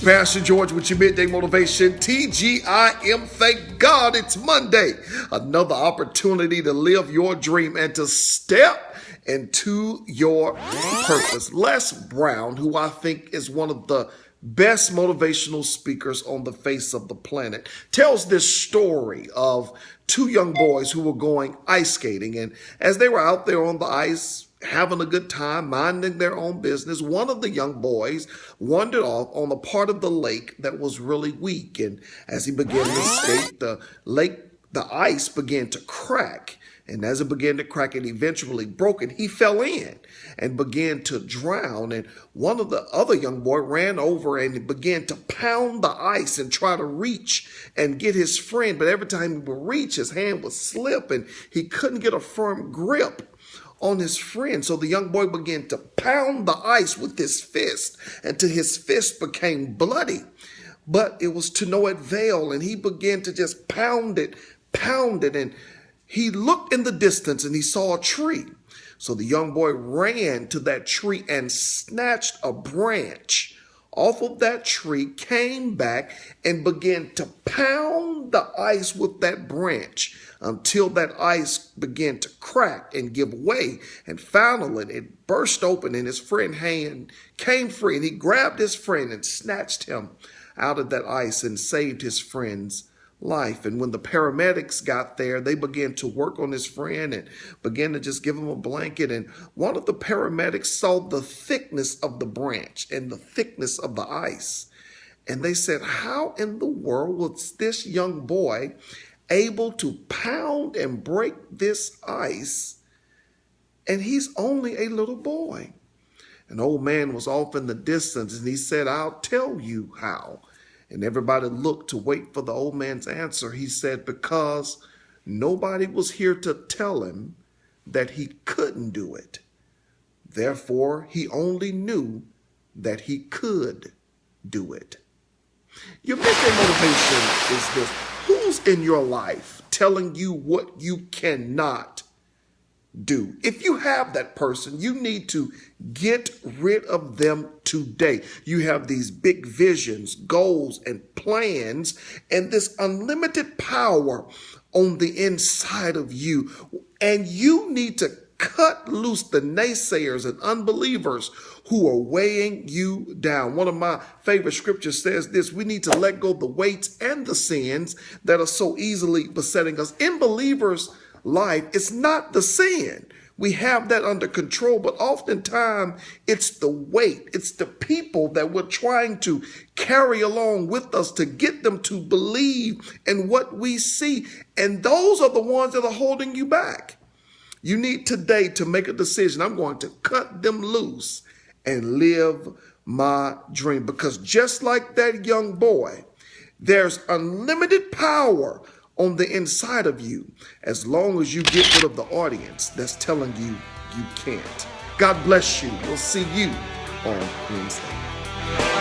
Pastor George with your Midday Motivation, TGIM. Thank God it's Monday. Another opportunity to live your dream and to step into your purpose. Les Brown, who I think is one of the best motivational speakers on the face of the planet, tells this story of two young boys who were going ice skating. And as they were out there on the ice, having a good time, minding their own business, one of the young boys wandered off on a part of the lake that was really weak. And as he began to skate, the ice began to crack. And as it began to crack, it eventually broke, and he fell in and began to drown. And one of the other young boy ran over and began to pound the ice and try to reach and get his friend. But every time he would reach, his hand would slip and he couldn't get a firm grip on his friend. So the young boy began to pound the ice with his fist until his fist became bloody. But it was to no avail, and he began to just pound it, and he looked in the distance and he saw a tree. So the young boy ran to that tree and snatched a branch off of that tree, came back and began to pound the ice with that branch until that ice began to crack and give way. And finally, it burst open and his friend's hand came free. And he grabbed his friend and snatched him out of that ice and saved his friend's life. And when the paramedics got there, they began to work on his friend and began to just give him a blanket. And one of the paramedics saw the thickness of the branch and the thickness of the ice. And they said, how in the world was this young boy able to pound and break this ice? And he's only a little boy. An old man was off in the distance and he said, I'll tell you how. And everybody looked to wait for the old man's answer. He said, because nobody was here to tell him that he couldn't do it. Therefore, he only knew that he could do it. Your midday motivation is this. Who's in your life telling you what you cannot do? If you have that person, you need to get rid of them today. You have these big visions, goals, and plans, and this unlimited power on the inside of you. And you need to cut loose the naysayers and unbelievers who are weighing you down. One of my favorite scriptures says this: we need to let go of the weights and the sins that are so easily besetting us. In believers' life, it's not the sin. We have that under control, but oftentimes it's the weight. It's the people that we're trying to carry along with us to get them to believe in what we see. And those are the ones that are holding you back. You need today to make a decision. I'm going to cut them loose and live my dream. Because just like that young boy, there's unlimited power on the inside of you, as long as you get rid of the audience that's telling you you can't. God bless you. We'll see you on Wednesday.